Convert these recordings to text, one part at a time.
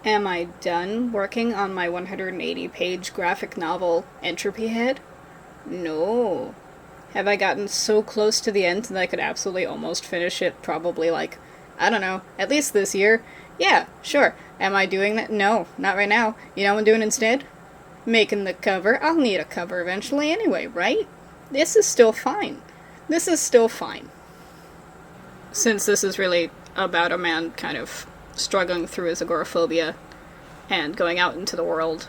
Am I done working on my 180-page graphic novel, Entropy Head? No. Have I gotten so close to the end that I could absolutely almost finish it probably like, I don't know, at least this year? Yeah, sure. Am I doing that? No, not right now. You know what I'm doing instead? Making the cover. I'll need a cover eventually anyway, right? This is still fine. This is still fine. Since this is really about a man kind of struggling through his agoraphobia and going out into the world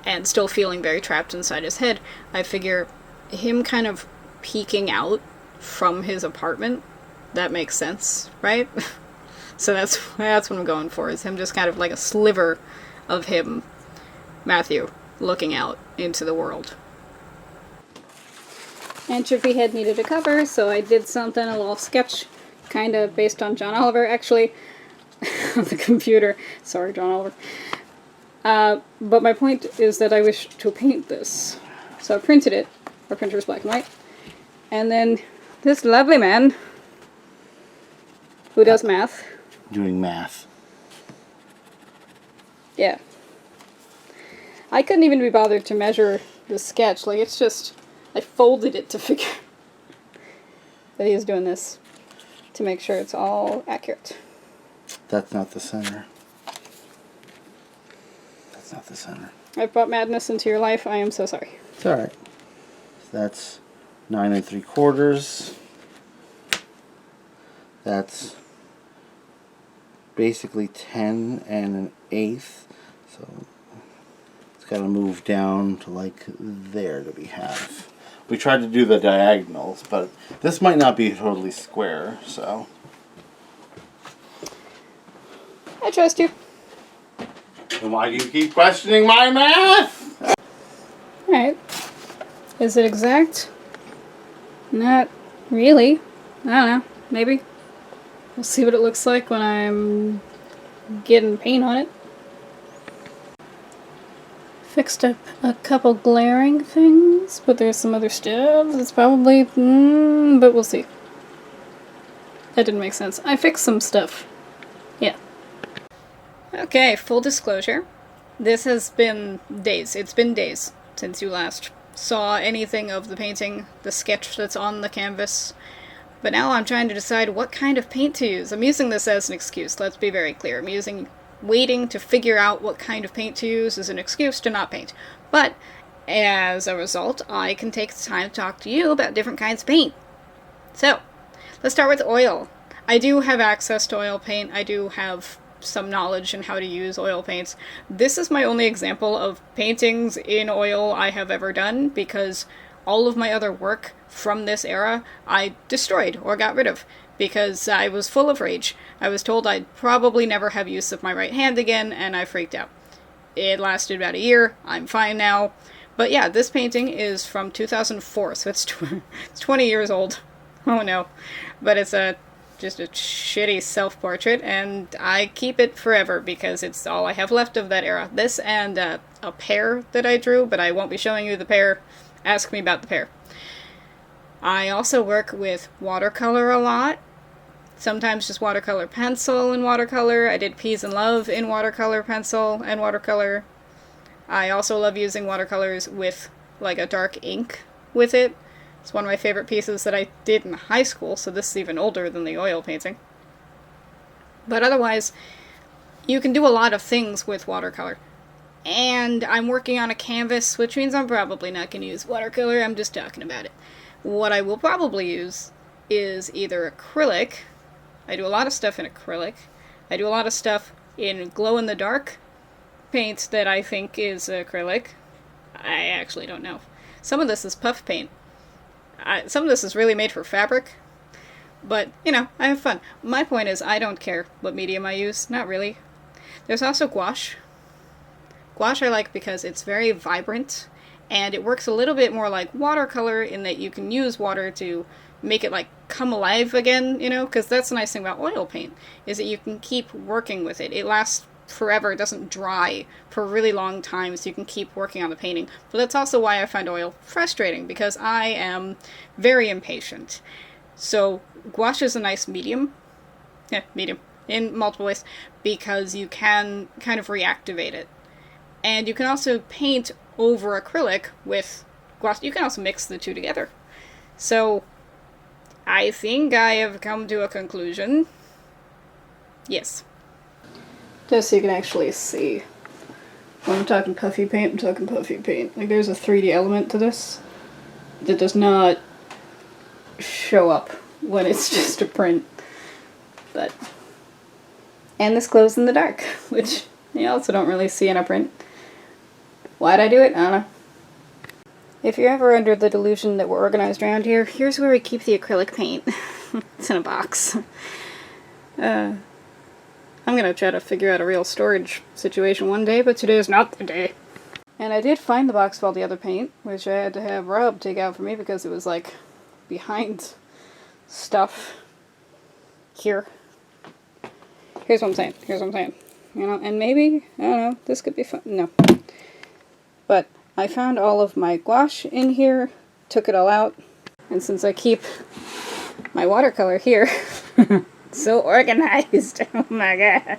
and still feeling very trapped inside his head, I figure him kind of peeking out from his apartment, that makes sense, right? So that's what I'm going for, is him just kind of like a sliver of him, Matthew, looking out into the world. Entropy Head needed a cover, so I did something, a little sketch, kind of based on John Oliver, actually, on the computer. Sorry, John Oliver. But my point is that I wish to paint this. So I printed it. Our printer's black and white. And then this lovely man, who does math. Doing math. Yeah. I couldn't even be bothered to measure the sketch. Like, it's just, I folded it to figure that he was doing this to make sure it's all accurate. That's not the center. That's not the center. I've brought madness into your life. I am so sorry. It's alright. That's 9 3/4. That's basically 10 1/8. So it's got to move down to like there to be half. We tried to do the diagonals, but this might not be totally square, so. I trust you. Then why do you keep questioning my math? Alright. Is it exact? Not really. I don't know. Maybe. We'll see what it looks like when I'm getting paint on it. Fixed up a couple glaring things, but there's some other stuff that's probably, but we'll see. That didn't make sense. I fixed some stuff. Yeah. Okay, full disclosure. This has been days. It's been days since you last saw anything of the painting, the sketch that's on the canvas. But now I'm trying to decide what kind of paint to use. I'm using this as an excuse, let's be very clear. I'm waiting to figure out what kind of paint to use as an excuse to not paint. But, as a result, I can take the time to talk to you about different kinds of paint. So, let's start with oil. I do have access to oil paint. I do have some knowledge in how to use oil paints. This is my only example of paintings in oil I have ever done, because all of my other work from this era I destroyed or got rid of because I was full of rage. I was told I'd probably never have use of my right hand again, and I freaked out. It lasted about a year. I'm fine now. But yeah, this painting is from 2004, so it's 20 years old. Oh no. But it's just a shitty self-portrait, and I keep it forever because it's all I have left of that era. This and a pear that I drew, but I won't be showing you the pear. Ask me about the pear. I also work with watercolor a lot. Sometimes just watercolor pencil and watercolor. I did Peas in Love in watercolor pencil and watercolor. I also love using watercolors with like a dark ink with it. It's one of my favorite pieces that I did in high school, so this is even older than the oil painting. But otherwise, you can do a lot of things with watercolor. And I'm working on a canvas, which means I'm probably not going to use watercolor. I'm just talking about it. What I will probably use is either acrylic. I do a lot of stuff in acrylic. I do a lot of stuff in glow-in-the-dark paint that I think is acrylic. I actually don't know. Some of this is puff paint. Some of this is really made for fabric. But, you know, I have fun. My point is, I don't care what medium I use. Not really. There's also gouache. Gouache I like because it's very vibrant, and it works a little bit more like watercolor in that you can use water to make it like come alive again, you know, because that's the nice thing about oil paint, is that you can keep working with it. It lasts forever, it doesn't dry for a really long time, so you can keep working on the painting. But that's also why I find oil frustrating, because I am very impatient. So gouache is a nice medium. Yeah, medium. in multiple ways because you can kind of reactivate it. And you can also paint over acrylic with gouache. You can also mix the two together. So, I think I have come to a conclusion. Yes. Just so you can actually see. When I'm talking puffy paint, I'm talking puffy paint. Like, there's a 3D element to this that does not show up when it's just a print. But... And this glows in the dark, which you also don't really see in a print. Why'd I do it? I don't know. If you're ever under the delusion that we're organized around here, here's where we keep the acrylic paint. It's in a box. I'm gonna try to figure out a real storage situation one day, but today is not the day. And I did find the box of all the other paint, which I had to have Rob take out for me because it was, like, behind stuff here. Here's what I'm saying. You know, and maybe, I don't know, this could be fun. No. But I found all of my gouache in here, took it all out, and since I keep my watercolor here, so organized, oh my god.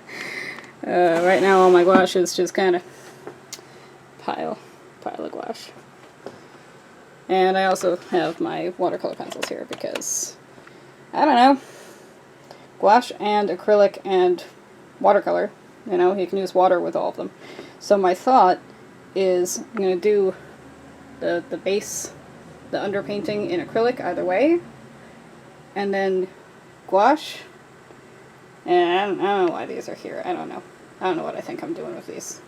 Right now all my gouache is just kind of pile of gouache. And I also have my watercolor pencils here because, I don't know, gouache and acrylic and watercolor, you know, you can use water with all of them. So my thought is I'm going to do the base, the underpainting in acrylic either way, and then gouache, and I don't know why these are here, I don't know what I think I'm doing with these,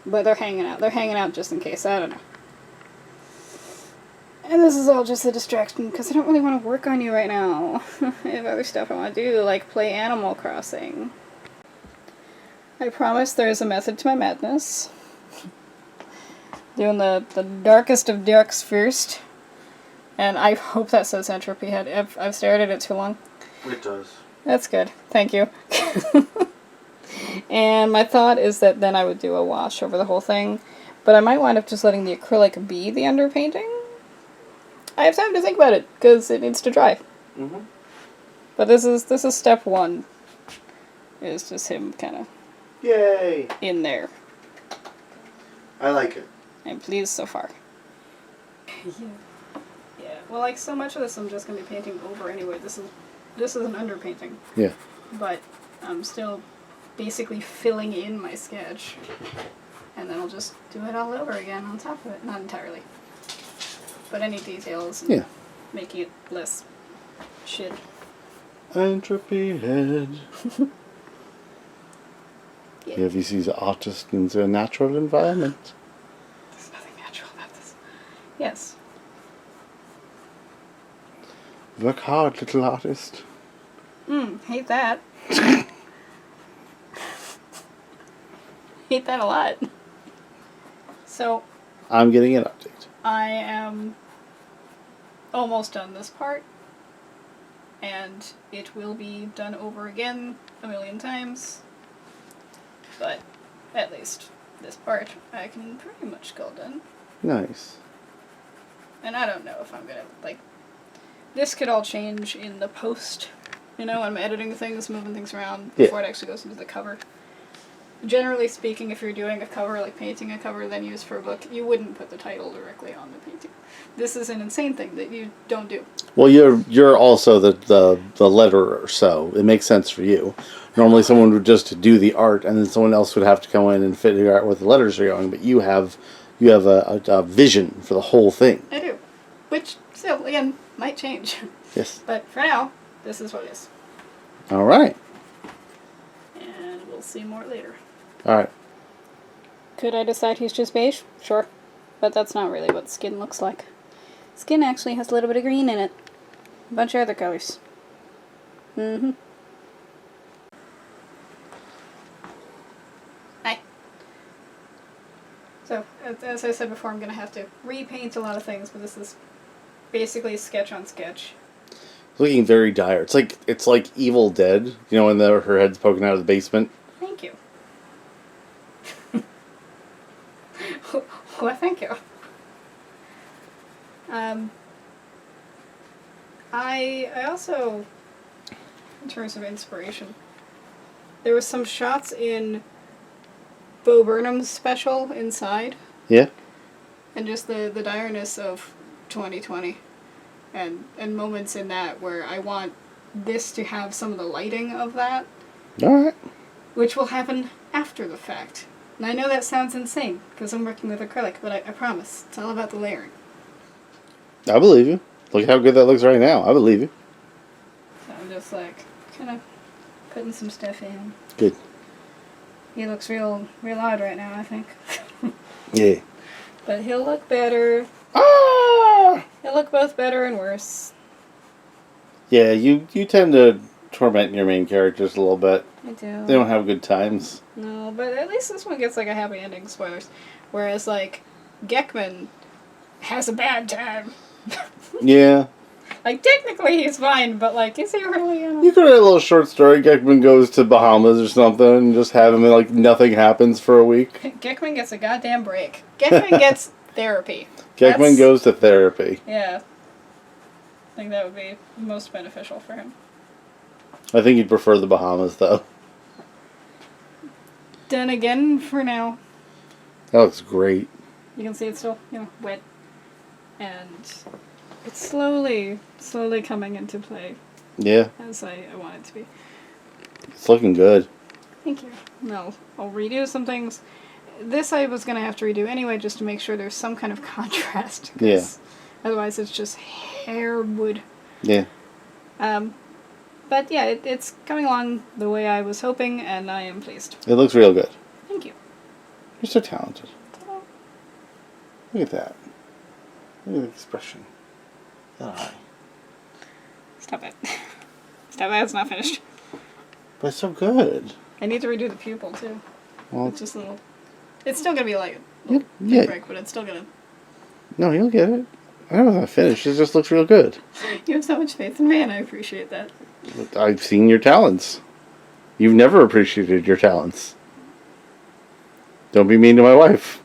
but they're hanging out just in case, I don't know. And this is all just a distraction because I don't really want to work on you right now. I have other stuff I want to do, like play Animal Crossing. I promise there is a method to my madness. Doing the darkest of darks first. And I hope that says Entropy Head. I've stared at it too long. It does. That's good. Thank you. And my thought is that then I would do a wash over the whole thing. But I might wind up just letting the acrylic be the underpainting. I have time to think about it, because it needs to dry. Mm-hmm. But this is step one. Is just him kind of... Yay! In there. I like it. I'm pleased so far. Yeah. Well, like, so much of this I'm just going to be painting over anyway. This is an underpainting. Yeah. But I'm still basically filling in my sketch. And then I'll just do it all over again on top of it. Not entirely. But any details, and making it less shit. Entropy Head. Yeah. Here we see the artist in the natural environment. There's nothing natural about this. Yes. Work hard, little artist. Hate that. Hate that a lot. So... I'm getting an update. I am almost done this part, and it will be done over again a million times, but at least this part I can pretty much call done. Nice. And I don't know if I'm gonna, like, this could all change in the post, you know, I'm editing things, moving things around before it actually goes into the cover. Generally speaking, if you're doing a cover, like painting a cover then used for a book, you wouldn't put the title directly on the painting. This is an insane thing that you don't do. Well, you're also the letterer, so it makes sense for you. Normally someone would just do the art, and then someone else would have to come in and figure out where the letters are going, but you have a vision for the whole thing. I do. Which, still, again, might change. Yes. But for now, this is what it is. All right. And we'll see more later. All right. Could I decide he's just beige? Sure. But that's not really what skin looks like. Skin actually has a little bit of green in it. A bunch of other colors. Mm-hmm. Hi. So, as I said before, I'm going to have to repaint a lot of things, but this is basically sketch on sketch. Looking very dire. It's like Evil Dead, you know, when her head's poking out of the basement. Thank you. Well, thank you. I also, in terms of inspiration, There were some shots in Bo Burnham's special inside, Yeah. and just the direness of 2020, and moments in that where I want this to have some of the lighting of that, All right. which will happen after the fact. And I know that sounds insane, because I'm working with acrylic, but I promise, it's all about the layering. I believe you. Look how good that looks right now. I believe you. So I'm just like, kind of putting some stuff in. Good. He looks real odd right now, I think. Yeah. But he'll look better. Ah! He'll look both better and worse. Yeah, you tend to torment your main characters a little bit. I do. They don't have good times. No, but at least this one gets like a happy ending, spoilers. Whereas like Geckman has a bad time. Yeah. Like technically he's fine, but like is he really? You could write a little short story. Geckman goes to Bahamas or something and just have him like nothing happens for a week. Geckman gets a goddamn break. Geckman gets therapy. Geckman goes to therapy. Yeah. I think that would be most beneficial for him. I think he'd prefer the Bahamas though. Done again for now. That looks great. You can see it's still, wet. And it's slowly coming into play Yeah. as I want it to be. It's looking good. Thank you. No, I'll redo some things. This I was going to have to redo anyway just to make sure there's some kind of contrast. Yeah. Otherwise it's just hair wood. Yeah. But yeah, it's coming along the way I was hoping, and I am pleased. It looks real good. Thank you. You're so talented. Ta-da. Look at that. Look at the expression. That eye. Stop it. Stop it, it's not finished. But it's so good. I need to redo the pupil too. Well, It's just a little... It's still going to be like a little yeah. break, but it's still going to... No, you'll get it. I know it's not finished. It just looks real good. You have so much faith in me, and I appreciate that. I've seen your talents. You've never appreciated your talents. Don't be mean to my wife.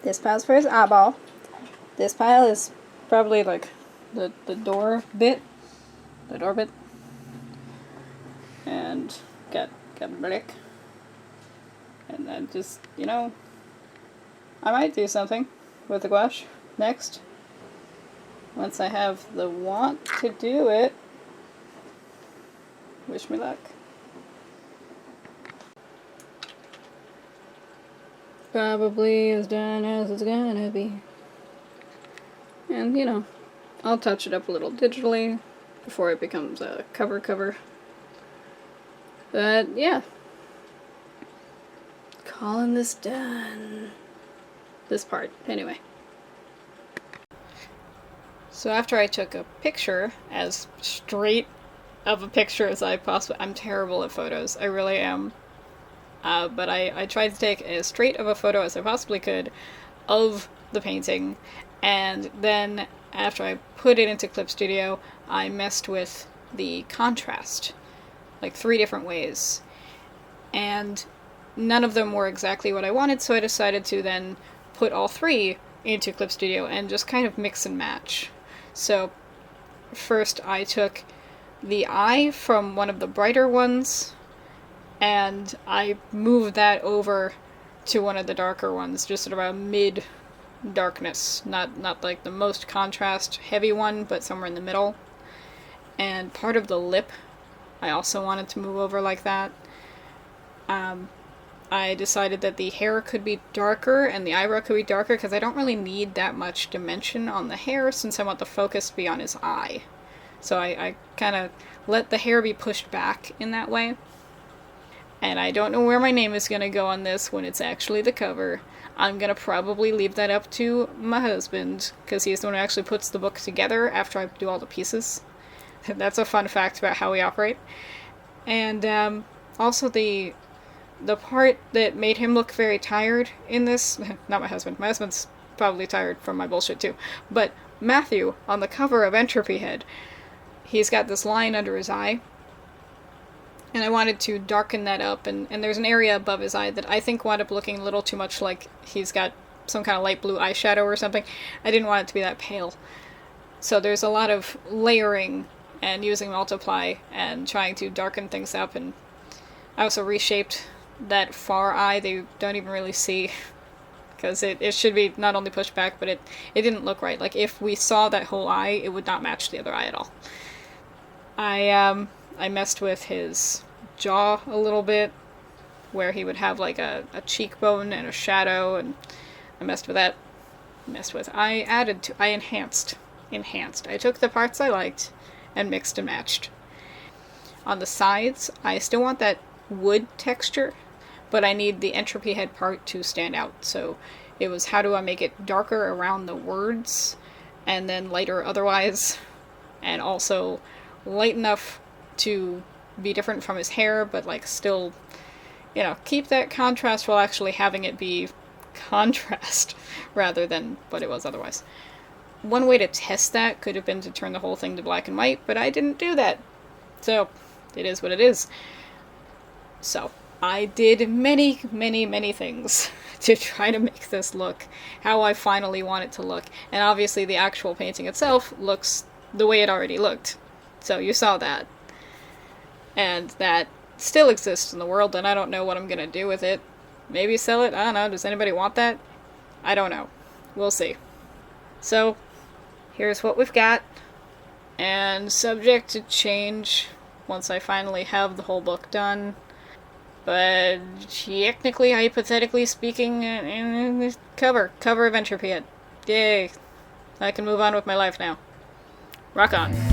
This pile's for his eyeball. This pile is probably like the door bit. The door bit. And got brick. And then just, I might do something with the gouache next. Once I have the want to do it. Wish me luck. Probably as done as it's gonna be. And, I'll touch it up a little digitally before it becomes a cover. But, yeah. Calling this done. This part, anyway. So after I took a picture, as straight of a picture as I possibly... I'm terrible at photos, I really am. But I tried to take as straight of a photo as I possibly could of the painting, and then after I put it into Clip Studio, I messed with the contrast, like 3 different ways, and none of them were exactly what I wanted, so I decided to then put all 3 into Clip Studio and just kind of mix and match. So first I took the eye from one of the brighter ones, and I moved that over to one of the darker ones, just sort of a mid-darkness, not like the most contrast-heavy one, but somewhere in the middle. And part of the lip, I also wanted to move over like that. I decided that the hair could be darker and the eyebrow could be darker, because I don't really need that much dimension on the hair, since I want the focus to be on his eye. So I kind of let the hair be pushed back in that way. And I don't know where my name is going to go on this when it's actually the cover. I'm going to probably leave that up to my husband, because he's the one who actually puts the book together after I do all the pieces. That's a fun fact about how we operate. And also the part that made him look very tired in this... Not my husband. My husband's probably tired from my bullshit too. But Matthew, on the cover of Entropy Head, he's got this line under his eye. And I wanted to darken that up, and there's an area above his eye that I think wound up looking a little too much like he's got some kind of light blue eyeshadow or something. I didn't want it to be that pale. So there's a lot of layering and using multiply and trying to darken things up and I also reshaped that far eye that you don't even really see, because it should be not only pushed back, but it didn't look right. Like, if we saw that whole eye, it would not match the other eye at all. I messed with his jaw a little bit, where he would have like a cheekbone and a shadow, and I messed with that. I enhanced. I took the parts I liked and mixed and matched. On the sides, I still want that wood texture, but I need the entropy head part to stand out. So it was, how do I make it darker around the words and then lighter otherwise, and also light enough to be different from his hair, but like still, you know, keep that contrast while actually having it be contrast rather than what it was otherwise. One way to test that could have been to turn the whole thing to black and white, but I didn't do that. So it is what it is. So I did many things to try to make this look how I finally want it to look. And obviously the actual painting itself looks the way it already looked. So you saw that. And that still exists in the world, and I don't know what I'm gonna do with it. Maybe sell it? I don't know. Does anybody want that? I don't know. We'll see. So, here's what we've got. And subject to change once I finally have the whole book done. But technically, hypothetically speaking, cover of Entropy Head. Yay. I can move on with my life now. Rock on.